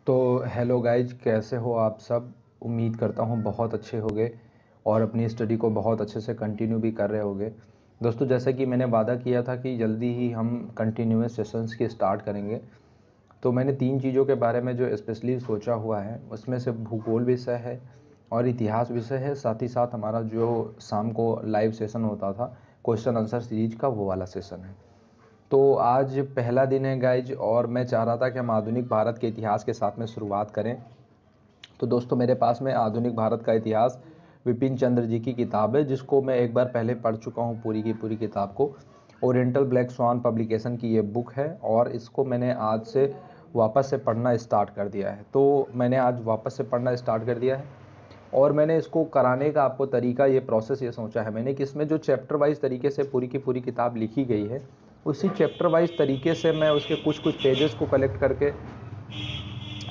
तो hello guys, कैसे हो आप सब। उम्मीद करता हूँ बहुत अच्छे होंगे और अपनी स्टडी को बहुत अच्छे से कंटिन्यू भी कर रहे होंगे। दोस्तों, जैसे कि मैंने वादा किया था कि जल्दी ही हम कंटिन्यूअस सेशंस की स्टार्ट करेंगे, तो मैंने 3 चीज़ों के बारे में जो स्पेशली सोचा हुआ है, उसमें से भूगोल विषय है और इतिहास विषय है। साथ ही साथ हमारा जो शाम को लाइव सेशन होता था क्वेश्चन आंसर सीरीज का, वो वाला सेशन है। तो आज पहला दिन है गाइज, और मैं चाह रहा था कि हम आधुनिक भारत के इतिहास के साथ में शुरुआत करें। तो दोस्तों, मेरे पास में आधुनिक भारत का इतिहास विपिन चंद्र जी की किताब है, जिसको मैं एक बार पहले पढ़ चुका हूँ पूरी की पूरी किताब को। ओरिएंटल ब्लैक स्वान पब्लिकेशन की ये बुक है और इसको मैंने आज से वापस से पढ़ना स्टार्ट कर दिया है। तो मैंने आज वापस से पढ़ना स्टार्ट कर दिया है और मैंने इसको कराने का आपको तरीका, ये प्रोसेस ये सोचा है मैंने कि इसमें जो चैप्टर वाइज तरीके से पूरी की पूरी किताब लिखी गई है, उसी चैप्टर वाइज तरीके से मैं उसके कुछ कुछ पेजेस को कलेक्ट करके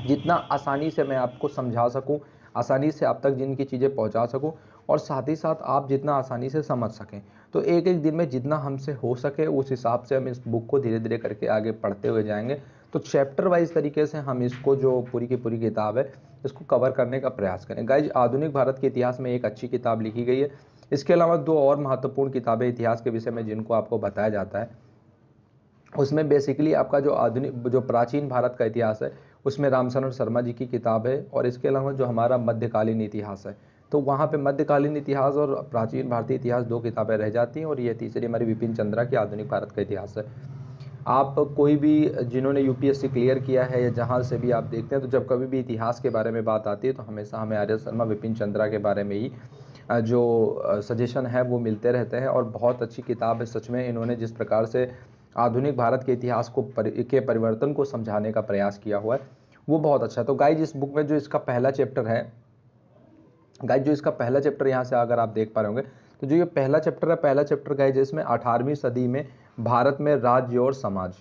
जितना आसानी से मैं आपको समझा सकूं, आसानी से आप तक जिनकी चीज़ें पहुंचा सकूं और साथ ही साथ आप जितना आसानी से समझ सकें। तो एक एक दिन में जितना हमसे हो सके उस हिसाब से हम इस बुक को धीरे धीरे करके आगे पढ़ते हुए जाएंगे। तो चैप्टर वाइज तरीके से हम इसको, जो पूरी की पूरी किताब है, इसको कवर करने का प्रयास करें। गाइज, आधुनिक भारत के इतिहास में एक अच्छी किताब लिखी गई है। इसके अलावा 2 और महत्वपूर्ण किताबें इतिहास के विषय में जिनको आपको बताया जाता है, उसमें बेसिकली आपका जो आधुनिक, जो प्राचीन भारत का इतिहास है, उसमें रामशरण शर्मा जी की किताब है। और इसके अलावा जो हमारा मध्यकालीन इतिहास है, तो वहाँ पे मध्यकालीन इतिहास और प्राचीन भारतीय इतिहास 2 किताबें रह जाती हैं, और ये तीसरी हमारी विपिन चंद्रा की आधुनिक भारत का इतिहास है। आप कोई भी जिन्होंने यूपीएससी क्लियर किया है या जहाँ से भी आप देखते हैं, तो जब कभी भी इतिहास के बारे में बात आती है तो हमेशा हमें आर्य शर्मा, विपिन चंद्रा के बारे में ही जो सजेशन है वो मिलते रहते हैं। और बहुत अच्छी किताब है सच में। इन्होंने जिस प्रकार से आधुनिक भारत के इतिहास को के परिवर्तन को समझाने का प्रयास किया हुआ है, वो बहुत अच्छा है। तो गाइज, इस बुक में जो इसका पहला चैप्टर है, गाइज जो इसका पहला चैप्टर यहाँ से अगर आप देख पा रहे होंगे, तो जो ये पहला चैप्टर है, पहला चैप्टर गाइज इसमें 18वीं सदी में भारत में राज्य और समाज,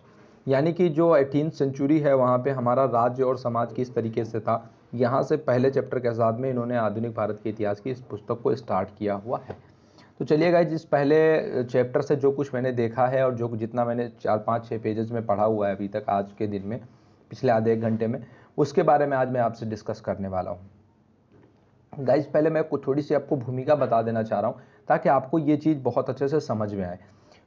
यानी कि जो 18th सेंचुरी है वहाँ पे हमारा राज्य और समाज किस तरीके से था, यहाँ से पहले चैप्टर के साथ में इन्होंने आधुनिक भारत के इतिहास की इस पुस्तक को स्टार्ट किया हुआ है। तो चलिए गाइज, इस पहले चैप्टर से जो कुछ मैंने देखा है और जो जितना मैंने 4-5-6 पेजेस में पढ़ा हुआ है अभी तक आज के दिन में, पिछले आधे 1 घंटे में, उसके बारे में आज मैं आपसे डिस्कस करने वाला हूँ। गाइज, पहले मैं थोड़ी सी आपको भूमिका बता देना चाह रहा हूँ ताकि आपको ये चीज़ बहुत अच्छे से समझ में आए।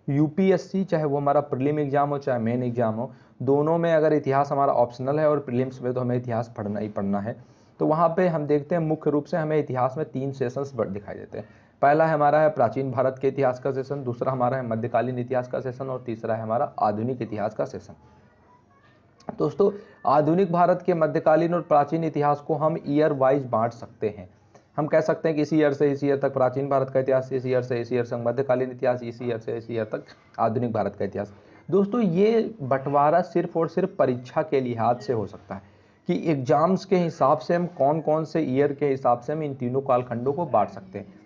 यूपीएससी, चाहे वो हमारा प्रीलिम एग्जाम हो चाहे मेन एग्जाम हो, दोनों में अगर इतिहास हमारा ऑप्शनल है और प्रीलिम्स में तो हमें इतिहास पढ़ना ही पढ़ना है, तो वहाँ पे हम देखते हैं मुख्य रूप से हमें इतिहास में 3 सेशंस दिखाई देते हैं। पहला है हमारा है प्राचीन भारत के इतिहास का सेशन, दूसरा हमारा है मध्यकालीन इतिहास का सेशन और तीसरा है हमारा आधुनिक इतिहास का सेशन। दोस्तों, आधुनिक भारत के मध्यकालीन और प्राचीन इतिहास को हम ईयर वाइज बांट सकते हैं। हम कह सकते हैं कि इसी ईयर से इसी ईयर तक प्राचीन भारत का इतिहास, इस ईयर से इस ईयर तक मध्यकालीन इतिहास, इसी ईयर से इस ईयर तक आधुनिक भारत का इतिहास। दोस्तों, ये बंटवारा सिर्फ और सिर्फ परीक्षा के लिहाज से हो सकता है कि एग्जाम्स के हिसाब से हम कौन कौन से ईयर के हिसाब से हम इन तीनों कालखंडों को बांट सकते हैं।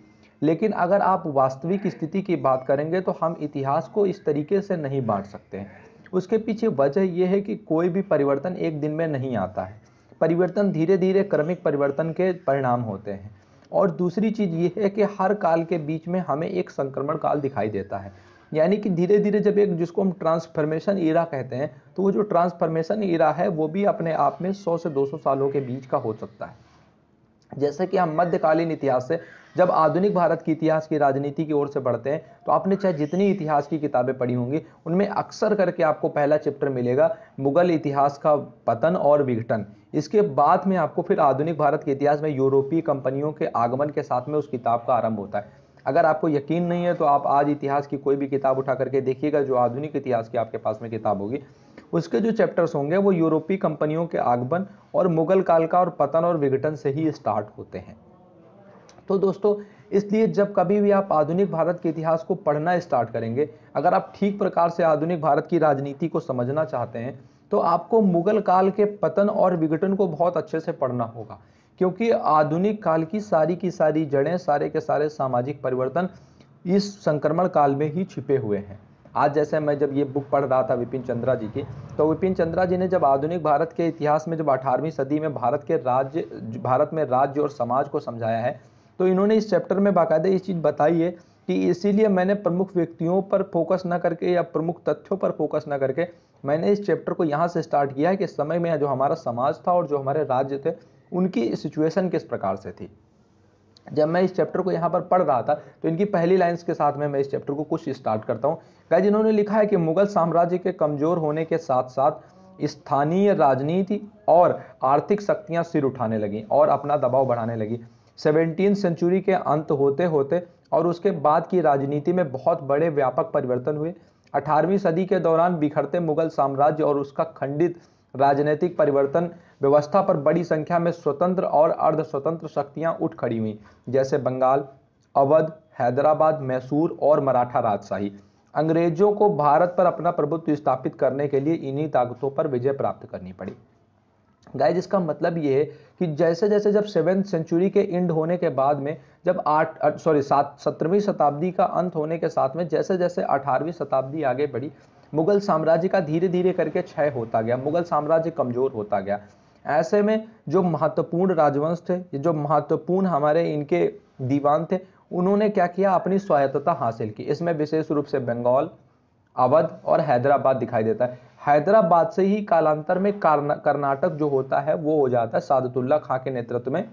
लेकिन अगर आप वास्तविक स्थिति की बात करेंगे तो हम इतिहास को इस तरीके से नहीं बांट सकते हैं। उसके पीछे वजह यह है कि कोई भी परिवर्तन एक दिन में नहीं आता है। परिवर्तन धीरे धीरे क्रमिक परिवर्तन के परिणाम होते हैं। और दूसरी चीज ये है कि हर काल के बीच में हमें एक संक्रमण काल दिखाई देता है, यानी कि धीरे धीरे जब एक, जिसको हम ट्रांसफॉर्मेशन ईरा कहते हैं, तो वो जो ट्रांसफॉर्मेशन ईरा है वो भी अपने आप में 100 से 200 सालों के बीच का हो सकता है। जैसे कि हम मध्यकालीन इतिहास से जब आधुनिक भारत की इतिहास की राजनीति की ओर से बढ़ते हैं, तो आपने चाहे जितनी इतिहास की किताबें पढ़ी होंगी, उनमें अक्सर करके आपको पहला चैप्टर मिलेगा मुगल इतिहास का पतन और विघटन। इसके बाद में आपको फिर आधुनिक भारत के इतिहास में यूरोपीय कंपनियों के आगमन के साथ में उस किताब का आरंभ होता है। अगर आपको यकीन नहीं है तो आप आज इतिहास की कोई भी किताब उठा करके देखिएगा, जो आधुनिक इतिहास की आपके पास में किताब होगी, उसके जो चैप्टर्स होंगे वो यूरोपीय कंपनियों के आगमन और मुगल काल का और पतन और विघटन से ही स्टार्ट होते हैं। तो दोस्तों, इसलिए जब कभी भी आप आधुनिक भारत के इतिहास को पढ़ना स्टार्ट करेंगे, अगर आप ठीक प्रकार से आधुनिक भारत की राजनीति को समझना चाहते हैं, तो आपको मुगल काल के पतन और विघटन को बहुत अच्छे से पढ़ना होगा, क्योंकि आधुनिक काल की सारी जड़ें, सारे के सारे सामाजिक परिवर्तन इस संक्रमण काल में ही छिपे हुए हैं। आज जैसे मैं जब ये बुक पढ़ रहा था विपिन चंद्रा जी की, तो विपिन चंद्रा जी ने जब आधुनिक भारत के इतिहास में जब 18वीं सदी में भारत में राज्य और समाज को समझाया है, तो इन्होंने इस चैप्टर में बाकायदा ये चीज़ बताई है कि इसीलिए मैंने प्रमुख व्यक्तियों पर फोकस न करके या प्रमुख तथ्यों पर फोकस न करके मैंने इस चैप्टर को यहाँ से स्टार्ट किया है कि इस समय में जो हमारा समाज था और जो हमारे राज्य थे उनकी सिचुएशन किस प्रकार से थी। जब मैं इस चैप्टर को यहाँ पर पढ़ रहा था तो इनकी पहली लाइंस के साथ में मैं इस चैप्टर को कुछ स्टार्ट करता हूँ। गाइस, इन्होंने लिखा है कि मुगल साम्राज्य के कमजोर होने के साथ साथ स्थानीय राजनीति और आर्थिक शक्तियां सिर उठाने लगी और अपना दबाव बढ़ाने लगी। 17वीं सेंचुरी के अंत होते होते और उसके बाद की राजनीति में बहुत बड़े व्यापक परिवर्तन हुए। 18वीं सदी के दौरान बिखरते मुगल साम्राज्य और उसका खंडित राजनीतिक परिवर्तन व्यवस्था पर बड़ी संख्या में स्वतंत्र और अर्ध स्वतंत्र शक्तियां उठ खड़ी हुई, जैसे बंगाल, अवध, हैदराबाद, मैसूर और मराठा राजशाही। अंग्रेजों को भारत पर अपना प्रभुत्व स्थापित करने के लिए इन्हीं ताकतों पर विजय प्राप्त करनी पड़ी। गाइस, इसका मतलब ये है कि जैसे जैसे जब 7वीं सेंचुरी के एंड होने के बाद में जब 17वीं शताब्दी का अंत होने के साथ में जैसे जैसे 18वीं शताब्दी आगे बढ़ी, मुगल साम्राज्य का धीरे धीरे करके क्षय होता गया, मुगल साम्राज्य कमजोर होता गया। ऐसे में जो महत्वपूर्ण राजवंश थे, जो महत्वपूर्ण हमारे इनके दीवान थे, उन्होंने क्या किया, अपनी स्वायत्तता हासिल की। इसमें विशेष रूप से बंगाल, अवध और हैदराबाद दिखाई देता है। हैदराबाद से ही कालांतर में कर्नाटक जो होता है वो हो जाता है सादतुल्ला खां के नेतृत्व में,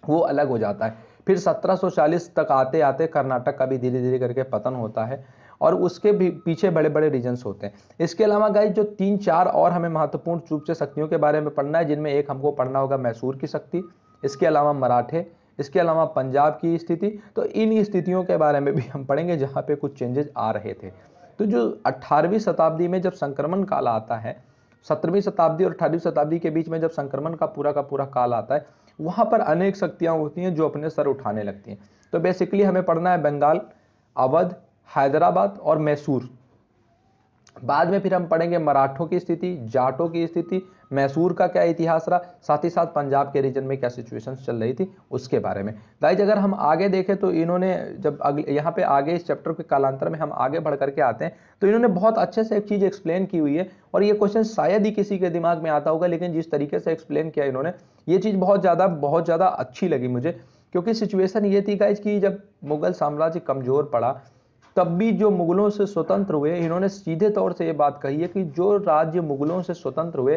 वो अलग हो जाता है। फिर 1740 तक आते आते कर्नाटक का भी धीरे धीरे करके पतन होता है और उसके भी पीछे बड़े बड़े रीजन्स होते हैं। इसके अलावा गाइस, जो 3-4 और हमें महत्वपूर्ण रूप से शक्तियों के बारे में पढ़ना है, जिनमें एक हमको पढ़ना होगा मैसूर की शक्ति, इसके अलावा मराठे, इसके अलावा पंजाब की स्थिति। तो इन स्थितियों के बारे में भी हम पढ़ेंगे जहाँ पे कुछ चेंजेस आ रहे थे। तो जो 18वीं शताब्दी में जब संक्रमण काल आता है, 17वीं शताब्दी और 18वीं शताब्दी के बीच में जब संक्रमण का पूरा काल आता है, वहां पर अनेक शक्तियां होती हैं जो अपने सर उठाने लगती हैं। तो बेसिकली हमें पढ़ना है बंगाल, अवध, हैदराबाद और मैसूर। बाद में फिर हम पढ़ेंगे मराठों की स्थिति, जाटों की स्थिति, मैसूर का क्या इतिहास रहा, साथ ही साथ पंजाब के रीजन में क्या सिचुएशन चल रही थी उसके बारे में। गाइज, अगर हम आगे देखें तो इन्होंने जब यहाँ पे आगे इस चैप्टर के कालांतर में हम आगे बढ़ करके आते हैं तो इन्होंने बहुत अच्छे से एक चीज एक्सप्लेन की हुई है। और ये क्वेश्चन शायद ही किसी के दिमाग में आता होगा, लेकिन जिस तरीके से एक्सप्लेन किया इन्होंने, ये चीज बहुत ज्यादा अच्छी लगी मुझे। क्योंकि सिचुएशन ये थी गाइज कि जब मुगल साम्राज्य कमजोर पड़ा तब भी जो मुगलों से स्वतंत्र हुए, इन्होंने सीधे तौर से ये बात कही है कि जो राज्य मुगलों से स्वतंत्र हुए,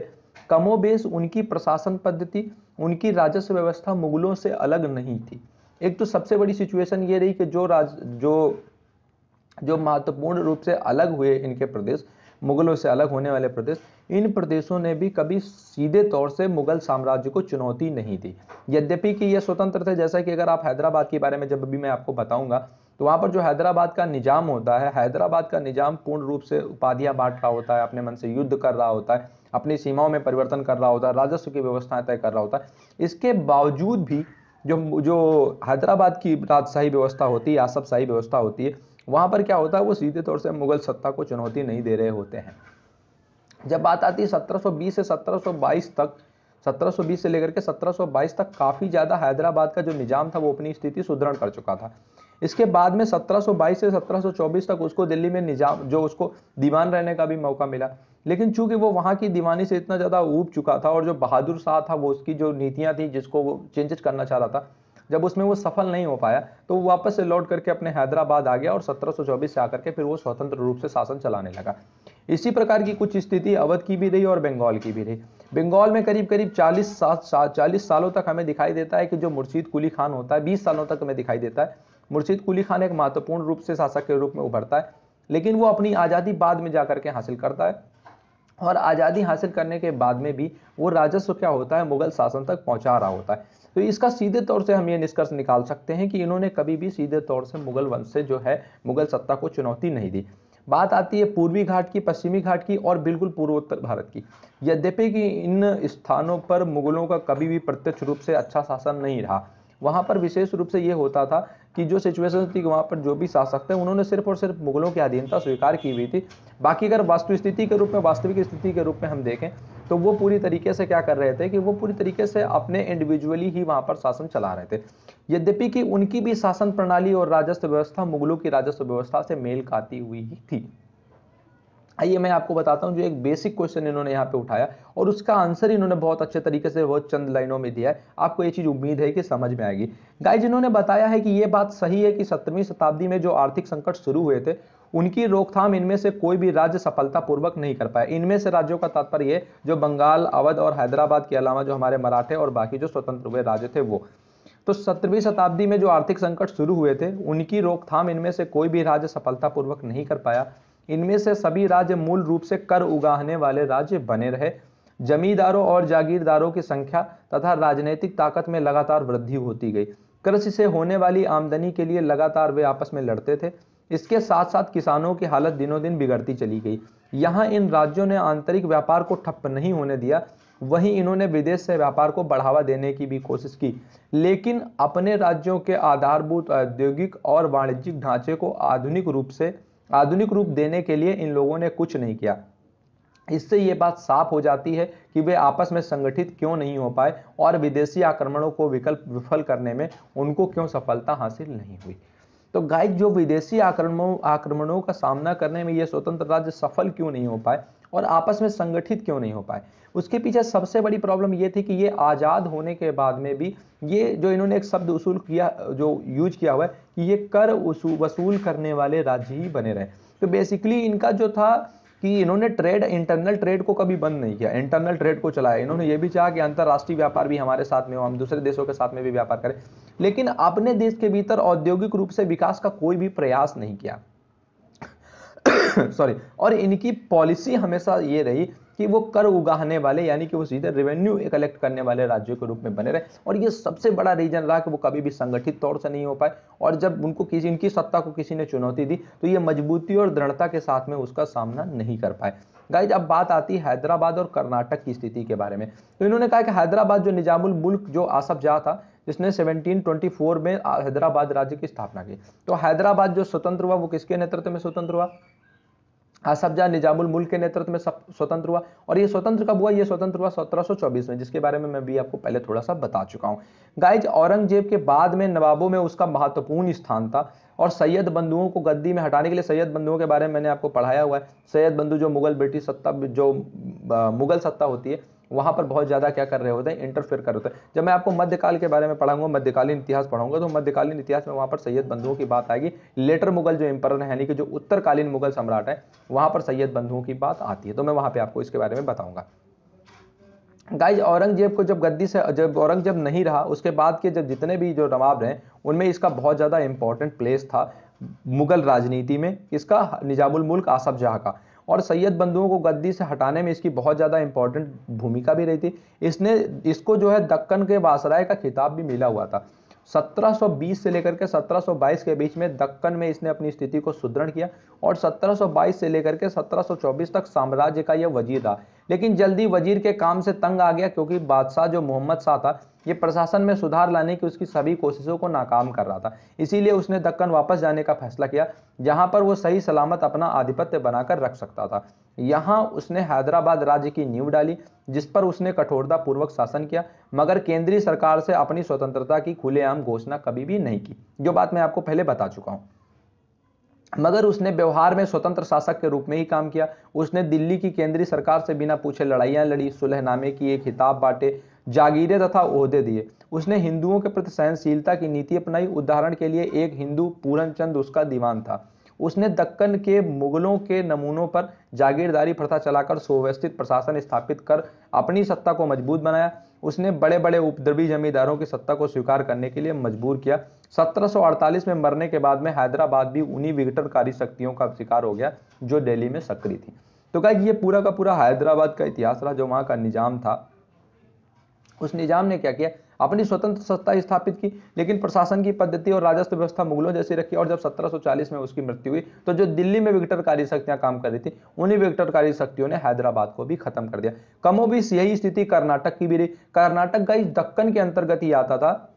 कमोबेश उनकी प्रशासन पद्धति, उनकी राजस्व व्यवस्था मुगलों से अलग नहीं थी। एक तो सबसे बड़ी सिचुएशन ये रही कि जो महत्वपूर्ण रूप से अलग हुए इनके प्रदेश, मुगलों से अलग होने वाले प्रदेश, इन प्रदेशों ने भी कभी सीधे तौर से मुगल साम्राज्य को चुनौती नहीं दी, यद्यपि कि ये स्वतंत्र थे। जैसा कि अगर आप हैदराबाद के बारे में जब भी मैं आपको बताऊंगा तो वहां पर जो हैदराबाद का निजाम होता है, हैदराबाद का निजाम पूर्ण रूप से उपाधियां बांट रहा होता है, अपने मन से युद्ध कर रहा होता है, अपनी सीमाओं में परिवर्तन कर रहा होता है, राजस्व की व्यवस्थाएं तय कर रहा होता है। इसके बावजूद भी जो हैदराबाद की राजशाही व्यवस्था होती है, आसफशाही व्यवस्था होती है, वहां पर क्या होता है, वो सीधे तौर से मुगल सत्ता को चुनौती नहीं दे रहे होते हैं। जब बात आती है 1720 से 1722 तक, 1720 से लेकर के 1722 तक काफी ज्यादा हैदराबाद का जो निजाम था वो अपनी स्थिति सुदृढ़ कर चुका था। इसके बाद में 1722 से 1724 तक उसको दिल्ली में निजाम जो उसको दीवान रहने का भी मौका मिला, लेकिन चूंकि वो वहां की दीवानी से इतना ज्यादा ऊब चुका था और जो बहादुर शाह था वो उसकी जो नीतियां थी जिसको वो चेंजेस करना चाह रहा था, जब उसमें वो सफल नहीं हो पाया तो वो वापस से लौट करके अपने हैदराबाद आ गया और 1724 से आकर के फिर वो स्वतंत्र रूप से शासन चलाने लगा। इसी प्रकार की कुछ स्थिति अवध की भी रही और बंगाल की भी रही। बंगाल में करीब करीब 40 सालों तक हमें दिखाई देता है कि जो मुर्शीद कुली खान होता है, 20 सालों तक हमें दिखाई देता है मुर्शीद कुली खान एक महत्वपूर्ण रूप से शासक के रूप में उभरता है, लेकिन वो अपनी आज़ादी बाद में जाकर के हासिल करता है और आज़ादी हासिल करने के बाद में भी वो राजस्व क्या होता है, मुगल शासन तक पहुंचा रहा होता है। तो इसका सीधे तौर से हम ये निष्कर्ष निकाल सकते हैं कि इन्होंने कभी भी सीधे तौर से मुगल वंश से जो है मुगल सत्ता को चुनौती नहीं दी। बात आती है पूर्वी घाट की, पश्चिमी घाट की और बिल्कुल पूर्वोत्तर भारत की। यद्यपि कि इन स्थानों पर मुगलों का कभी भी प्रत्यक्ष रूप से अच्छा शासन नहीं रहा, वहां पर विशेष रूप से ये होता था कि जो सिचुएशन थी वहां पर जो भी शासक थे उन्होंने सिर्फ और सिर्फ मुगलों की अधीनता स्वीकार की हुई थी। बाकी अगर वास्तविक स्थिति के रूप में हम देखें तो वो पूरी तरीके से क्या कर रहे थे कि वो पूरी तरीके से अपने इंडिविजुअली ही वहां पर शासन चला रहे थे, यद्यपि कि उनकी भी शासन प्रणाली और राजस्व व्यवस्था मुगलों की राजस्व व्यवस्था से मेल खाती हुई ही थी। आइए मैं आपको बताता हूं, जो एक बेसिक क्वेश्चन इन्होंने यहाँ पे उठाया और उसका आंसर इन्होंने बहुत अच्छे तरीके से बहुत चंद लाइनों में दिया है। आपको ये चीज उम्मीद है कि समझ में आएगी। गाइज, इन्होंने बताया है कि ये बात सही है कि 17वीं शताब्दी में जो आर्थिक संकट शुरू हुए थे उनकी रोकथाम इनमें से कोई भी राज्य सफलतापूर्वक नहीं कर पाया। इनमें से राज्यों का तात्पर्य है जो बंगाल, अवध और हैदराबाद के अलावा जो हमारे मराठे और बाकी जो स्वतंत्र हुए राज्य थे वो। तो 17वीं शताब्दी में जो आर्थिक संकट शुरू हुए थे उनकी रोकथाम इनमें से कोई भी राज्य सफलतापूर्वक नहीं कर पाया। इनमें से सभी राज्य मूल रूप से कर उगाहने वाले राज्य बने रहे। जमींदारों और जागीरदारों की संख्या तथा राजनीतिक ताकत में लगातार वृद्धि होती गई। कृषि से होने वाली आमदनी के लिए लगातार वे आपस में लड़ते थे। इसके साथ साथ किसानों की हालत दिनों दिन बिगड़ती चली गई। यहाँ इन राज्यों ने आंतरिक व्यापार को ठप नहीं होने दिया, वहीं इन्होंने विदेश से व्यापार को बढ़ावा देने की भी कोशिश की, लेकिन अपने राज्यों के आधारभूत औद्योगिक और वाणिज्यिक ढांचे को आधुनिक रूप देने के लिए इन लोगों ने कुछ नहीं किया। इससे ये बात साफ हो जाती है कि वे आपस में संगठित क्यों नहीं हो पाए और विदेशी आक्रमणों को विफल करने में उनको क्यों सफलता हासिल नहीं हुई। तो गाइस, जो विदेशी आक्रमणों का सामना करने में ये स्वतंत्र राज्य सफल क्यों नहीं हो पाए और आपस में संगठित क्यों नहीं हो पाए, उसके पीछे सबसे बड़ी प्रॉब्लम ये थी कि ये आजाद होने के बाद में भी ये जो इन्होंने एक शब्द उसूल किया, जो यूज किया हुआ है कि ये कर वसूल करने वाले राज्य ही बने रहे। तो बेसिकली इनका जो था कि इन्होंने इंटरनल ट्रेड को कभी बंद नहीं किया, इंटरनल ट्रेड को चलाया। इन्होंने ये भी चाहा कि अंतरराष्ट्रीय व्यापार भी हमारे साथ में हो, हम दूसरे देशों के साथ में भी व्यापार करें, लेकिन अपने देश के भीतर औद्योगिक रूप से विकास का कोई भी प्रयास नहीं किया। सॉरी। और इनकी पॉलिसी हमेशा ये रही कि वो कर उगाहने वाले, यानी कि वो सीधे रेवेन्यू कलेक्ट करने वाले राज्यों के रूप में बने रहे, और ये सबसे बड़ा रीजन रहा कि वो कभी भी संगठित तौर से नहीं हो पाए। और जब उनको इनकी सत्ता को किसी ने चुनौती दी तो ये मजबूती और दृढ़ता के साथ में उसका सामना नहीं कर पाए। गाइज, अब बात आती है हैदराबाद और कर्नाटक की स्थिति के बारे में। तो इन्होंने कहा कि हैदराबाद, जो निजामुल मुल्क जो आसफ जाह था जिसने 1724 में हैदराबाद राज्य की स्थापना की, तो हैदराबाद जो स्वतंत्र हुआ वो किसके नेतृत्व में स्वतंत्र हुआ? आसफ जाह निजामुल मुल्क के नेतृत्व में स्वतंत्र हुआ। और ये स्वतंत्र कब हुआ? ये स्वतंत्र हुआ 1724 में, जिसके बारे में मैं भी आपको पहले थोड़ा सा बता चुका हूं। गाइज, औरंगजेब के बाद में नवाबों में उसका महत्वपूर्ण स्थान था और सैयद बंधुओं को गद्दी में हटाने के लिए, सैयद बंधुओं के बारे में मैंने आपको पढ़ाया हुआ है। सैयद बंधु जो मुगल ब्रिटिश सत्ता, जो मुगल सत्ता होती है, वहां पर बहुत ज्यादा क्या कर रहे होते हैं? इंटरफेयर कर रहे होते हैं। जब मैं आपको मध्यकाल के बारे में पढ़ाऊंगा, मध्यकालीन इतिहास पढ़ाऊंगा, तो मध्यकालीन इतिहास में वहां पर सैयद बंधुओं की बात आएगी। लेटर मुगल जो एम्परर है, यानी कि जो उत्तरकालीन मुगल सम्राट है, वहां पर सैयद बंधुओं की बात आती है। तो मैं वहां पे आपको इसके बारे में बताऊंगा। गाइज, औरंगजेब को जब औरंगजेब नहीं रहा, उसके बाद के जब जितने भी जो नवाब रहे उनमें इसका बहुत ज्यादा इंपॉर्टेंट प्लेस था मुगल राजनीति में, इसका निजामुल मुल्क आसफ जाह का। और सैयद बंधुओं को गद्दी से हटाने में इसकी बहुत ज्यादा इंपॉर्टेंट भूमिका भी रही थी। इसको जो है दक्कन के वासराय का खिताब भी मिला हुआ था। 1720 से लेकर के 1722 के बीच में दक्कन में इसने अपनी स्थिति को सुदृढ़ किया और 1722 से लेकर के 1724 तक साम्राज्य का यह वजीर रहा। लेकिन जल्दी वजीर के काम से तंग आ गया, क्योंकि बादशाह जो मोहम्मद शाह था ये प्रशासन में सुधार लाने की उसकी सभी कोशिशों को नाकाम कर रहा था। इसीलिए उसने दक्कन वापस जाने का फैसला किया, जहां पर वो सही सलामत अपना आधिपत्य बनाकर रख सकता था। यहां उसने हैदराबाद राज्य की नींव डाली, जिस पर उसने कठोरता पूर्वक शासन किया, मगर केंद्रीय सरकार से अपनी स्वतंत्रता की खुलेआम घोषणा कभी भी नहीं की, जो बात मैं आपको पहले बता चुका हूं। मगर उसने व्यवहार में स्वतंत्र शासक के रूप में ही काम किया। उसने दिल्ली की केंद्रीय सरकार से बिना पूछे लड़ाइयां लड़ी, सुलहनामे किए, खिताब बांटे, जागीरें तथा ओहदे दिए। उसने हिंदुओं के प्रति सहनशीलता की नीति अपनाई। उदाहरण के लिए एक हिंदू पूरनचंद उसका दीवान था। उसने दक्कन के मुगलों के नमूनों पर जागीरदारी प्रथा चलाकर सुव्यवस्थित प्रशासन स्थापित कर अपनी सत्ता को मजबूत बनाया। उसने बड़े बड़े उपद्रवी जमींदारों की सत्ता को स्वीकार करने के लिए मजबूर किया। 1748 में मरने के बाद में हैदराबाद भी उन्हीं विघटनकारी शक्तियों का शिकार हो गया जो दिल्ली में सक्रिय थी। तो गाइस, ये पूरा का पूरा हैदराबाद का इतिहास रहा, जो वहां का निजाम था। उस निजाम ने क्या किया? अपनी स्वतंत्र सत्ता स्थापित की, लेकिन प्रशासन की पद्धति और राजस्व व्यवस्था मुगलों जैसी रखी। और जब 1740 में उसकी मृत्यु हुई तो जो दिल्ली में विघटनकारी शक्तियां काम कर रही थी, उन्हीं विघटनकारी शक्तियों ने हैदराबाद को भी खत्म कर दिया। कमोबेश यही स्थिति कर्नाटक की भी रही। कर्नाटक गाइस दक्कन के अंतर्गत ही आता था,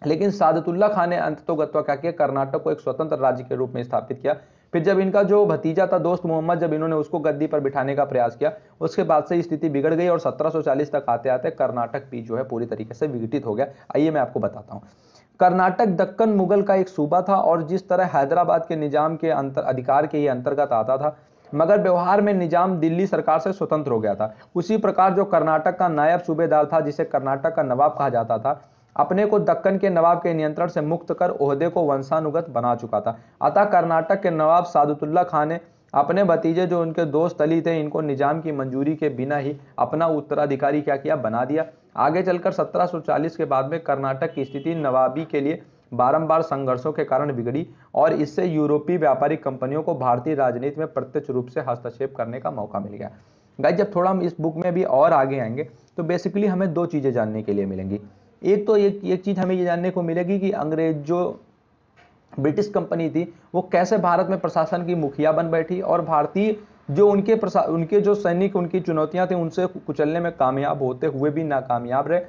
लेकिन सादतुल्ला खान ने अंततोगत्वा क्या किया? कर्नाटक को एक स्वतंत्र राज्य के रूप में स्थापित किया। फिर जब इनका जो भतीजा था दोस्त मोहम्मद, जब इन्होंने उसको गद्दी पर बिठाने का प्रयास किया, उसके बाद से स्थिति बिगड़ गई और 1740 तक आते आते कर्नाटक भी जो है पूरी तरीके से विघटित हो गया। आइए मैं आपको बताता हूँ। कर्नाटक दक्कन मुगल का एक सूबा था और जिस तरह हैदराबाद के निजाम के अधिकार के ये अंतर्गत आता था, मगर व्यवहार में निजाम दिल्ली सरकार से स्वतंत्र हो गया था। उसी प्रकार जो कर्नाटक का नायब सूबेदार था, जिसे कर्नाटक का नवाब कहा जाता था, अपने को दक्कन के नवाब के नियंत्रण से मुक्त कर ओहदे को वंशानुगत बना चुका था। अतः कर्नाटक के नवाब सादुतुल्ला खान ने अपने भतीजे जो उनके दोस्त अली थे, इनको निजाम की मंजूरी के बिना ही अपना उत्तराधिकारी क्या किया, बना दिया। आगे चलकर 1740 के बाद में कर्नाटक की स्थिति नवाबी के लिए बारंबार संघर्षों के कारण बिगड़ी और इससे यूरोपीय व्यापारिक कंपनियों को भारतीय राजनीति में प्रत्यक्ष रूप से हस्तक्षेप करने का मौका मिल गया। गाइस, जब थोड़ा हम इस बुक में भी और आगे आएंगे तो बेसिकली हमें दो चीजें जानने के लिए मिलेंगी। एक तो एक चीज हमें ये जानने को मिलेगी कि अंग्रेज जो ब्रिटिश कंपनी थी वो कैसे भारत में प्रशासन की मुखिया बन बैठी और भारतीय जो उनके जो सैनिक, उनकी चुनौतियां थी, उनसे कुचलने में कामयाब होते हुए भी नाकामयाब रहे।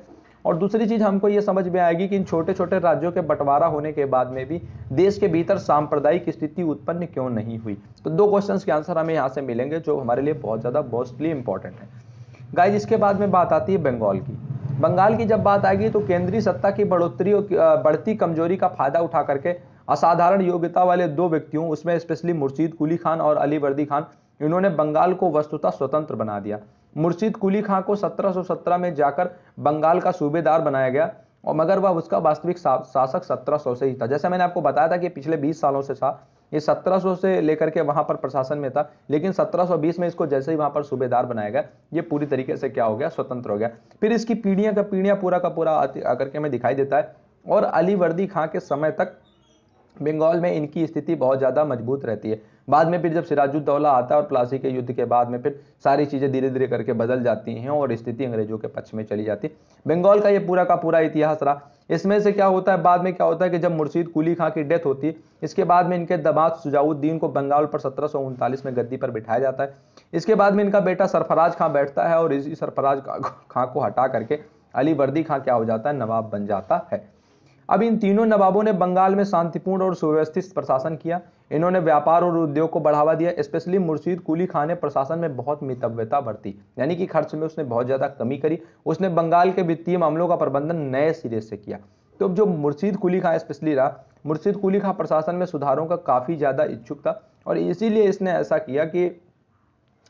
और दूसरी चीज हमको ये समझ में आएगी कि इन छोटे छोटे राज्यों के बंटवारा होने के बाद में भी देश के भीतर सांप्रदायिक स्थिति उत्पन्न क्यों नहीं हुई। तो दो क्वेश्चंस के आंसर हमें यहाँ से मिलेंगे जो हमारे लिए बहुत ज्यादा मोस्टली इंपॉर्टेंट है। गाइस, इसके बाद में बात आती है बंगाल की। बंगाल की जब बात आएगी तो केंद्रीय सत्ता की बढ़ोतरी और बढ़ती कमजोरी का फायदा उठा करके असाधारण योग्यता वाले दो व्यक्तियों, उसमें स्पेशली मुर्शीद कुली खान और अली वर्दी खान, इन्होंने बंगाल को वस्तुतः स्वतंत्र बना दिया। मुर्शीद कुली खान को 1717 में जाकर बंगाल का सूबेदार बनाया गया और मगर वह उसका वास्तविक शासक 1700 से ही था। जैसे मैंने आपको बताया था कि पिछले 20 सालों से था, ये 1700 से लेकर के वहां पर प्रशासन में था, लेकिन 1720 में इसको जैसे ही वहां पर सूबेदार बनाया गया, ये पूरी तरीके से क्या हो गया, स्वतंत्र हो गया। फिर इसकी पीढ़ियां का पीढ़ियां पूरा का पूरा आकर के हमें दिखाई देता है और अली वर्दी खां के समय तक बंगाल में इनकी स्थिति बहुत ज्यादा मजबूत रहती है। बाद में फिर जब सिराजुद्दौला आता है और प्लासी के युद्ध के बाद में फिर सारी चीजें धीरे धीरे करके बदल जाती हैं और स्थिति अंग्रेजों के पक्ष में चली जाती है। बंगाल का ये पूरा का पूरा इतिहास रहा। इसमें से क्या होता है, बाद में क्या होता है कि जब मुर्शीद कुली खां की डेथ होती है, इसके बाद में इनके दामाद शुजाउद्दीन को बंगाल पर 1739 में गद्दी पर बिठाया जाता है। इसके बाद में इनका बेटा सरफराज खां बैठता है और इसी सरफराज खां को हटा करके अली वर्दी खां क्या हो जाता है, नवाब बन जाता है। अब इन तीनों नवाबों ने बंगाल में शांतिपूर्ण और सुव्यवस्थित प्रशासन किया। इन्होंने व्यापार और उद्योग को बढ़ावा दिया। स्पेशली मुर्शीद कुली खान ने प्रशासन में बहुत मितव्यता बरती, यानी कि खर्च में उसने बहुत ज्यादा कमी करी। उसने बंगाल के वित्तीय मामलों का प्रबंधन नए सिरे से किया। तो जो मुर्शीद कुली खान स्पेशली रहा, मुर्शीद कुली खान प्रशासन में सुधारों का काफी ज्यादा इच्छुक था और इसीलिए इसने ऐसा किया कि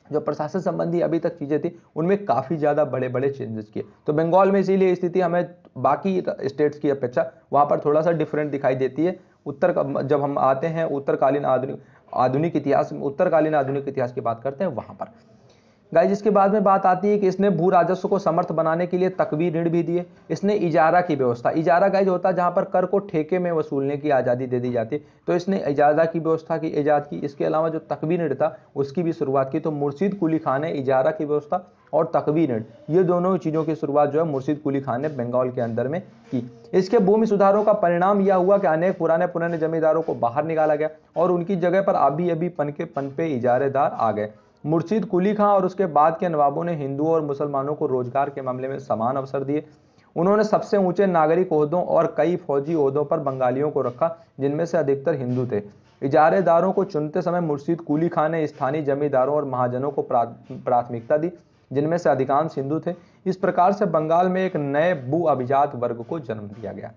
जो प्रशासन संबंधी अभी तक चीजें थी उनमें काफी ज्यादा बड़े बड़े चेंजेस किए। तो बंगाल में इसीलिए स्थिति हमें बाकी स्टेट्स की अपेक्षा वहां पर थोड़ा सा डिफरेंट दिखाई देती है। जब हम आते हैं उत्तरकालीन आधुनिक इतिहास की बात करते हैं वहां पर। गाइस, इसके बाद में बात आती है कि इसने भू राजस्व को समर्थ बनाने के लिए तकवी ऋण भी दिए। इसने इजारा की व्यवस्था, इजारा गाइस होता है जहां पर कर को ठेके में वसूलने की आजादी दे दी जाती है, तो इसने इजारा की व्यवस्था की ईजाद की। इसके अलावा जो तकवी ऋण था उसकी भी शुरुआत की। तो मुर्शीद कुली खान ने इजारा की व्यवस्था और तकवी ऋण, ये दोनों चीजों की शुरुआत जो है मुर्शीद कुली खान ने बंगाल के अंदर में की। इसके भूमि सुधारों का परिणाम यह हुआ कि अनेक पुराने जमींदारों को बाहर निकाला गया और उनकी जगह पर अभी पनपे इजारेदार आ गए। मुर्शीद कुली खां और उसके बाद के नवाबों ने हिंदुओं और मुसलमानों को रोजगार के मामले में समान अवसर दिए। उन्होंने सबसे ऊंचे नागरिक ओहदों और कई फौजी ओहदों पर बंगालियों को रखा, जिनमें से अधिकतर हिंदू थे। इजारेदारों को चुनते समय मुर्शीद कुली खां ने स्थानीय जमींदारों और महाजनों को प्राथमिकता दी, जिनमें से अधिकांश हिंदू थे। इस प्रकार से बंगाल में एक नए भू अभिजात वर्ग को जन्म दिया गया।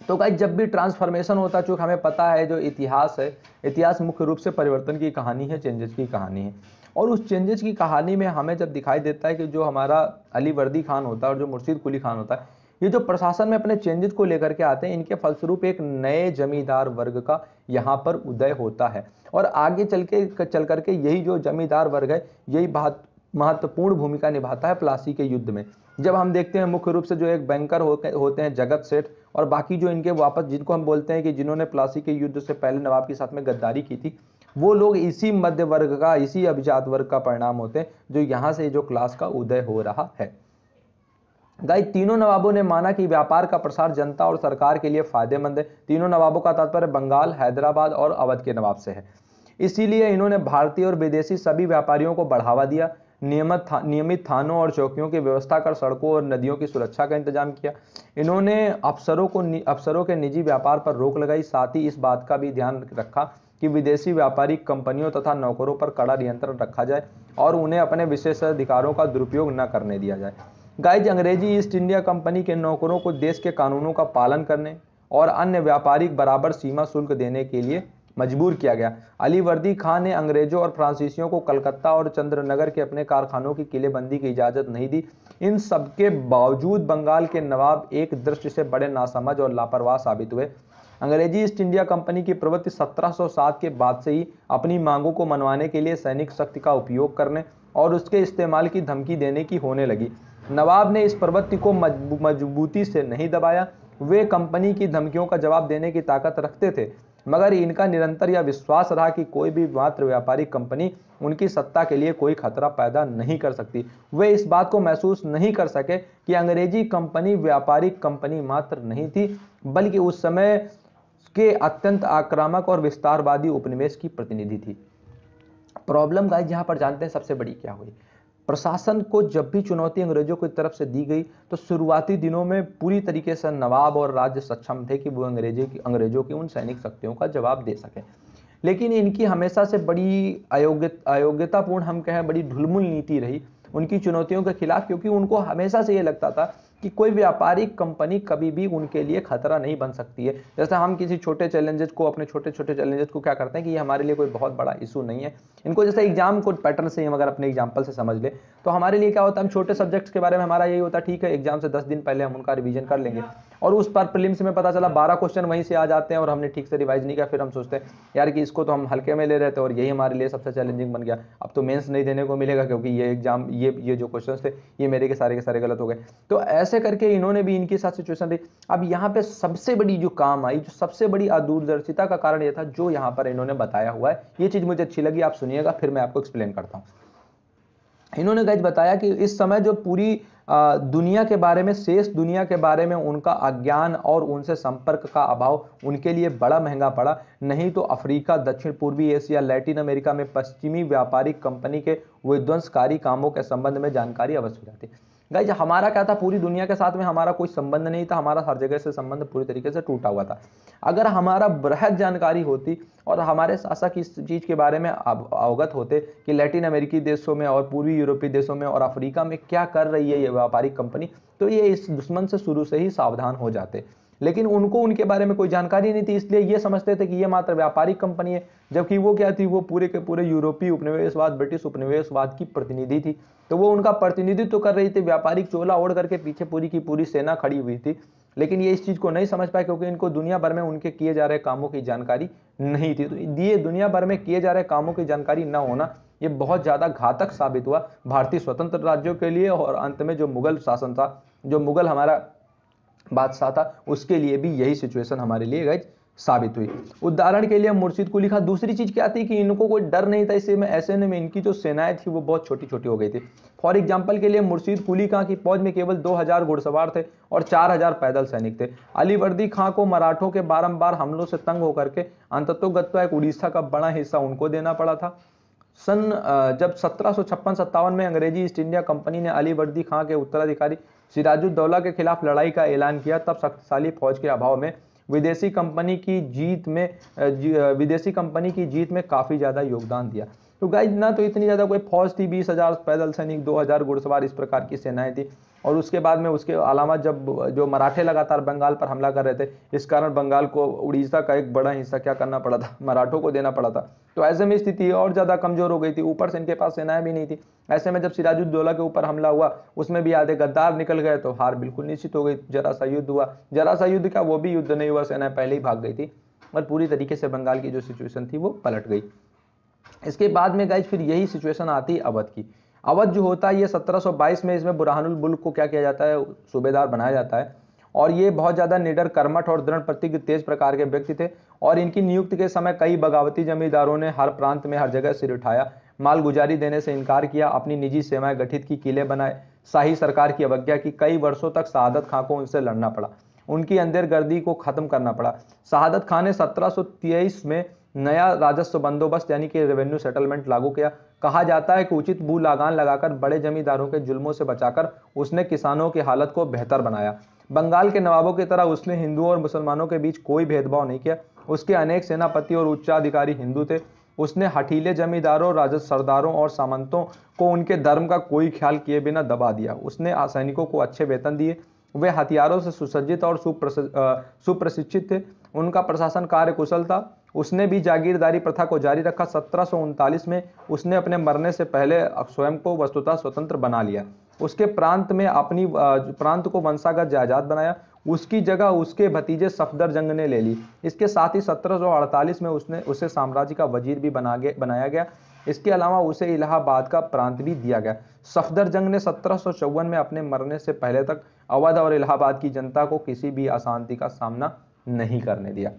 तो गाइस, जब भी ट्रांसफॉर्मेशन होता है, चूंकि हमें पता है जो इतिहास है, इतिहास मुख्य रूप से परिवर्तन की कहानी है, चेंजेस की कहानी है। और उस चेंजेस की कहानी में हमें जब दिखाई देता है कि जो हमारा अली वर्दी खान होता है और जो मुर्शीद कुली खान होता है, ये जो प्रशासन में अपने चेंजेस को लेकर के आते हैं, इनके फलस्वरूप एक नए जमींदार वर्ग का यहाँ पर उदय होता है। और आगे चल करके यही जो जमींदार वर्ग है, यही बहुत महत्वपूर्ण भूमिका निभाता है प्लासी के युद्ध में। जब हम देखते हैं मुख्य रूप से जो एक बैंकर होते हैं जगत सेठ, और बाकी जो इनके वापस, जिनको हम बोलते हैं कि जिन्होंने प्लासी के युद्ध से पहले नवाब के साथ में गद्दारी की थी, वो लोग इसी मध्य वर्ग का, इसी अभिजात वर्ग का परिणाम होते हैं, जो यहाँ से जो क्लास का उदय हो रहा है। गाइस, तीनों नवाबों ने माना कि व्यापार का प्रसार जनता और सरकार के लिए फायदेमंद है। तीनों नवाबों का तात्पर्य बंगाल, हैदराबाद और अवध के नवाब से है। इसीलिए इन्होंने भारतीय और विदेशी सभी व्यापारियों को बढ़ावा दिया। नियमित थानों और चौकियों की व्यवस्था कर सड़कों और नदियों की सुरक्षा का इंतजाम किया। इन्होंने अफसरों के निजी व्यापार पर रोक लगाई। साथ ही इस बात का भी ध्यान रखा कि विदेशी व्यापारिक कंपनियों तथा नौकरों पर कड़ा नियंत्रण रखा जाए और उन्हें अपने विशेषाधिकारों का दुरुपयोग न करने दिया जाए। गाइस, अंग्रेजी ईस्ट इंडिया कंपनी के नौकरों को देश के कानूनों का पालन करने और अन्य व्यापारिक बराबर सीमा शुल्क देने के लिए मजबूर किया गया। अली वर्दी खां ने अंग्रेजों और फ्रांसीसियों को कलकत्ता और चंद्रनगर के अपने कारखानों की किलेबंदी की इजाजत नहीं दी। इन सबके बावजूद बंगाल के नवाब एक दृष्टि से बड़े नासमझ और लापरवाह साबित हुए। अंग्रेजी ईस्ट इंडिया कंपनी की प्रवृत्ति 1707 के बाद से ही अपनी मांगों को मनवाने के लिए सैनिक शक्ति का उपयोग करने और उसके इस्तेमाल की धमकी देने की होने लगी। नवाब ने इस प्रवृत्ति को मजबूती से नहीं दबाया। वे कंपनी की धमकियों का जवाब देने की ताकत रखते थे, मगर इनका निरंतर यह विश्वास रहा कि कोई भी मात्र व्यापारिक कंपनी उनकी सत्ता के लिए कोई खतरा पैदा नहीं कर सकती। वे इस बात को महसूस नहीं कर सके कि अंग्रेजी कंपनी व्यापारिक कंपनी मात्र नहीं थी, बल्कि उस समय के अत्यंत आक्रामक और विस्तारवादी उपनिवेश की प्रतिनिधि थी। प्रॉब्लम गाइस यहां पर जानते हैं सबसे बड़ी क्या हुई। प्रशासन को जब भी चुनौती अंग्रेजों की तरफ से दी गई तो शुरुआती दिनों में पूरी तरीके से नवाब और राज्य सक्षम थे कि वो अंग्रेजों की उन सैनिक शक्तियों का जवाब दे सके, लेकिन इनकी हमेशा से बड़ी अयोग्यतापूर्ण हम कहें बड़ी ढुलमुल नीति रही उनकी चुनौतियों के खिलाफ, क्योंकि उनको हमेशा से ये लगता था कि कोई व्यापारिक कंपनी कभी भी उनके लिए खतरा नहीं बन सकती है। जैसे हम किसी छोटे चैलेंजेस को अपने छोटे चैलेंजेस को क्या करते हैं कि ये हमारे लिए कोई बहुत बड़ा इशू नहीं है। इनको जैसे एग्जाम को पैटर्न से हम अगर अपने एग्जाम्पल से समझ ले तो हमारे लिए क्या होता है, हम छोटे सब्जेक्ट्स के बारे में हमारा यही होता है ठीक है एग्जाम से 10 दिन पहले हम उनका रिवीजन कर लेंगे और उस पर प्रीलिम्स में पता चला 12 क्वेश्चन वहीं से आ जाते हैं और हमने ठीक से रिवाइज नहीं किया, फिर हम सोचते हैं यार कि इसको तो हम हल्के में ले रहे थे और यही हमारे लिए सबसे चैलेंजिंग बन गया, अब तो मेंस नहीं देने को मिलेगा क्योंकि ये एग्जाम ये जो क्वेश्चन थे ये मेरे के सारे गलत हो गए। तो ऐसे करके इन्होंने भी इनके साथ सिचुएशन रही। अब यहाँ पे सबसे बड़ी जो काम आई, जो सबसे बड़ी अदूरदर्शिता का कारण यह था जो यहाँ पर इन्होंने बताया हुआ है, ये चीज मुझे अच्छी लगी, आप सुनिएगा फिर मैं आपको एक्सप्लेन करता हूँ। इन्होंने गाइस बताया कि इस समय जो पूरी दुनिया के बारे में, शेष दुनिया के बारे में उनका अज्ञान और उनसे संपर्क का अभाव उनके लिए बड़ा महंगा पड़ा। नहीं तो अफ्रीका, दक्षिण पूर्वी एशिया, लैटिन अमेरिका में पश्चिमी व्यापारिक कंपनी के विध्वंसकारी कामों के संबंध में जानकारी अवश्य हो जाती। गाइस हमारा क्या था, पूरी दुनिया के साथ में हमारा कोई संबंध नहीं था, हमारा हर जगह से संबंध पूरी तरीके से टूटा हुआ था। अगर हमारा बृहद जानकारी होती और हमारे शासक इस चीज के बारे में अवगत होते कि लैटिन अमेरिकी देशों में और पूर्वी यूरोपीय देशों में और अफ्रीका में क्या कर रही है ये व्यापारिक कंपनी, तो ये इस दुश्मन से शुरू से ही सावधान हो जाते। लेकिन उनको उनके बारे में कोई जानकारी नहीं थी, इसलिए ये समझते थे कि ये मात्र व्यापारिक कंपनी है, जबकि वो क्या थी, वो पूरे के पूरे यूरोपीय उपनिवेशवाद, ब्रिटिश उपनिवेशवाद की प्रतिनिधि थी। तो वो उनका प्रतिनिधित्व तो कर रही थी, व्यापारिक चोला ओढ़ करके पीछे पूरी की पूरी सेना खड़ी हुई थी, लेकिन ये इस चीज को नहीं समझ पाए क्योंकि इनको दुनिया भर में उनके किए जा रहे कामों की जानकारी नहीं थी। तो ये दुनिया भर में किए जा रहे कामों की जानकारी न होना ये बहुत ज्यादा घातक साबित हुआ भारतीय स्वतंत्र राज्यों के लिए, और अंत में जो मुगल शासन था, जो मुगल हमारा बादशाह था, उसके लिए भी यही सिचुएशन हमारे लिए गाइस साबित हुई। उदाहरण के लिए मुर्शिद कुली खां, दूसरी चीज क्या थी कि इनको कोई डर नहीं था, इससे में ऐसे में इनकी जो सेनाएं थी वो बहुत छोटी छोटी हो गई थी। फॉर एग्जांपल के लिए मुर्शिद कुली खां की फौज में केवल 2000 घुड़सवार थे और 4000 पैदल सैनिक थे। अली वर्दी खां को मराठों के बारंबार हमलों से तंग होकर के अंततोगत्वा एक उड़ीसा का बड़ा हिस्सा उनको देना पड़ा था। जब 1756-57 में अंग्रेजी ईस्ट इंडिया कंपनी ने अली वर्दी खां के उत्तराधिकारी सिराजुद्दौला के खिलाफ लड़ाई का ऐलान किया, तब शक्तिशाली फौज के अभाव में विदेशी कंपनी की जीत में काफी ज्यादा योगदान दिया। तो गाइस ना तो इतनी ज्यादा कोई फौज थी, 20,000 पैदल सैनिक, 2000 घुड़सवार, इस प्रकार की सेनाएं थी। और उसके बाद में उसके अलावा जब जो मराठे लगातार बंगाल पर हमला कर रहे थे, इस कारण बंगाल को उड़ीसा का एक बड़ा हिस्सा क्या करना पड़ा था, मराठों को देना पड़ा था। तो ऐसे में स्थिति और ज्यादा कमजोर हो गई थी, ऊपर से इनके पास सेनाएं भी नहीं थी। ऐसे में जब सिराजुद्दौला के ऊपर हमला हुआ उसमें भी आधे गद्दार निकल गए तो हार बिल्कुल निश्चित हो गई। जरा सा युद्ध हुआ, जरा सा युद्ध क्या, वो भी युद्ध नहीं हुआ, सेनाएं पहले ही भाग गई थी और पूरी तरीके से बंगाल की जो सिचुएशन थी वो पलट गई। इसके बाद में गाइस फिर यही सिचुएशन आती है अवध की। अवध जो होता है ये 1722 में, इसमें बुरहानुल मुल्क को क्या किया जाता है, सूबेदार बनाया जाता है। और ये बहुत ज्यादा निडर, कर्मठ और दृढ़ प्रतिज्ञ, तेज प्रकार के व्यक्ति थे। और इनकी नियुक्ति के समय कई बगावती जमींदारों ने हर प्रांत में हर जगह सिर उठाया, मालगुजारी देने से इनकार किया, अपनी निजी सेवाएं गठित की, किले बनाए, शाही सरकार की अवज्ञा की। कई वर्षों तक शहादत खां को उनसे लड़ना पड़ा, उनकी अंदरगर्दी को खत्म करना पड़ा। शहादत खां ने 1723 में नया राजस्व बंदोबस्त यानी कि रेवेन्यू सेटलमेंट लागू किया। कहा जाता है कि उचित भू लगान लगाकर बड़े जमींदारों के जुल्मों से बचाकर उसने किसानों की हालत को बेहतर बनाया। बंगाल के नवाबों की तरह उसने हिंदुओं और मुसलमानों के बीच कोई भेदभाव नहीं किया। उसके अनेक सेनापति और उच्चाधिकारी हिंदू थे। उसने हठीले जमींदारों, राजस्व सरदारों और सामंतों को उनके धर्म का कोई ख्याल किए बिना दबा दिया। उसने सैनिकों को अच्छे वेतन दिए, वे हथियारों से सुसज्जित और सुप्रशिक्षित थे उनका प्रशासन कार्य कुशल था। उसने भी जागीरदारी प्रथा को जारी रखा। 1739 में उसने अपने मरने से पहले स्वयं को वस्तुतः स्वतंत्र बना लिया। उसके प्रांत में अपनी प्रांत को वंशागत जायदाद बनाया। उसकी जगह उसके भतीजे सफदरजंग ने ले ली। इसके साथ ही 1748 में उसे साम्राज्य का वजीर भी बनाया गया। इसके अलावा उसे इलाहाबाद का प्रांत भी दिया गया। सफदरजंग ने 1754 में अपने मरने से पहले तक अवध और इलाहाबाद की जनता को किसी भी अशांति का सामना नहीं करने दिया।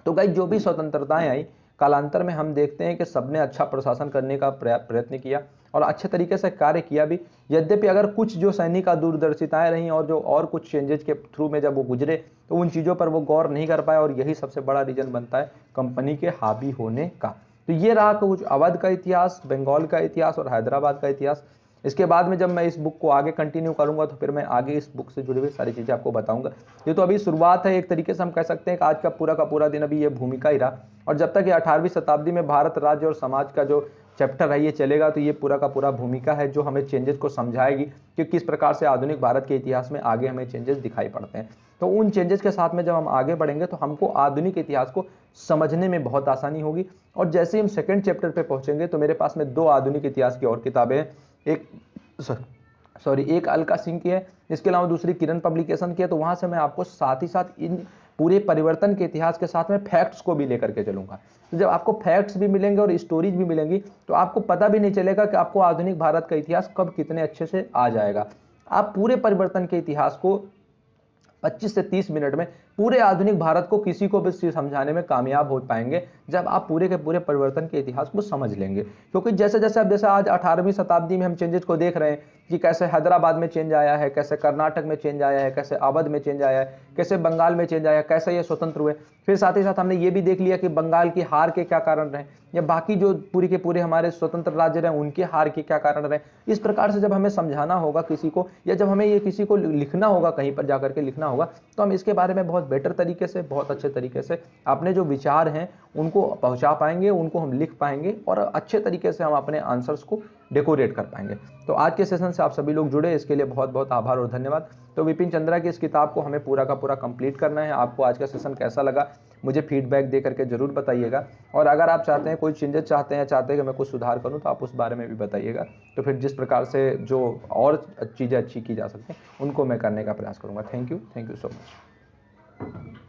तो गाइस, जो भी स्वतंत्रताएं आई, कालांतर में हम देखते हैं कि सबने अच्छा प्रशासन करने का प्रयत्न किया और अच्छे तरीके से कार्य किया भी। यद्यपि अगर कुछ जो सैनिक दूरदर्शिताएं रहीं और जो और कुछ चेंजेज के थ्रू में जब वो गुजरे तो उन चीज़ों पर वो गौर नहीं कर पाए, और यही सबसे बड़ा रीजन बनता है कंपनी के हावी होने का। तो ये रहा कुछ अवध का इतिहास, बंगाल का इतिहास और हैदराबाद का इतिहास। इसके बाद में जब मैं इस बुक को आगे कंटिन्यू करूंगा तो फिर मैं आगे इस बुक से जुड़ी हुई सारी चीज़ें आपको बताऊंगा। ये तो अभी शुरुआत है, एक तरीके से हम कह सकते हैं कि आज का पूरा दिन अभी ये भूमिका ही रहा, और जब तक ये 18वीं शताब्दी में भारत राज्य और समाज का जो चैप्टर है ये चलेगा तो ये पूरा का पूरा भूमिका है जो हमें चेंजेस को समझाएगी कि किस प्रकार से आधुनिक भारत के इतिहास में आगे हमें चेंजेस दिखाई पड़ते हैं। तो उन चेंजेस के साथ में जब हम आगे बढ़ेंगे तो हमको आधुनिक इतिहास को समझने में बहुत आसानी होगी। और जैसे ही हम सेकंड चैप्टर पे पहुंचेंगे तो मेरे पास में 2 आधुनिक इतिहास की और किताबें हैं। एक अलका सिंह की है, इसके अलावा दूसरी किरण पब्लिकेशन की है। तो वहां से मैं आपको साथ ही साथ इन पूरे परिवर्तन के इतिहास के साथ में फैक्ट्स को भी लेकर के चलूंगा। तो जब आपको फैक्ट्स भी मिलेंगे और स्टोरीज भी मिलेंगी तो आपको पता भी नहीं चलेगा कि आपको आधुनिक भारत का इतिहास कब कितने अच्छे से आ जाएगा। आप पूरे परिवर्तन के इतिहास को 25 से 30 मिनट में पूरे आधुनिक भारत को किसी को भी समझाने में कामयाब हो पाएंगे जब आप पूरे के पूरे परिवर्तन के इतिहास को समझ लेंगे। क्योंकि जैसे आज 18वीं शताब्दी में हम चेंजेस को देख रहे हैं कि कैसे हैदराबाद में चेंज आया है, कैसे कर्नाटक में चेंज आया है, कैसे अवध में चेंज आया है, कैसे बंगाल में चेंज आया है, कैसे ये स्वतंत्र हुए। फिर साथ ही साथ हमने ये भी देख लिया कि बंगाल की हार के क्या कारण रहे, या बाकी जो पूरी के पूरे हमारे स्वतंत्र राज्य रहे उनके हार के क्या कारण रहे। इस प्रकार से जब हमें समझाना होगा किसी को, या जब हमें ये किसी को लिखना होगा, कहीं पर जाकर के लिखना होगा, तो हम इसके बारे में बहुत बेटर तरीके से, बहुत अच्छे तरीके से अपने जो विचार हैं उनको पहुंचा पाएंगे, उनको हम लिख पाएंगे और अच्छे तरीके से हम अपने आंसर्स को डेकोरेट कर पाएंगे। तो आज के सेशन से आप सभी लोग जुड़े, इसके लिए बहुत बहुत आभार और धन्यवाद। तो विपिन चंद्रा की इस किताब को हमें पूरा का पूरा कंप्लीट करना है। आपको आज का सेशन कैसा लगा मुझे फीडबैक दे करके जरूर बताइएगा, और अगर आप चाहते हैं कोई चेंजेस चाहते हैं कि मैं कुछ सुधार करूं तो आप उस बारे में भी बताइएगा। तो फिर जिस प्रकार से जो और चीज़ें अच्छी की जा सकती हैं उनको मैं करने का प्रयास करूंगा। Thank you so much.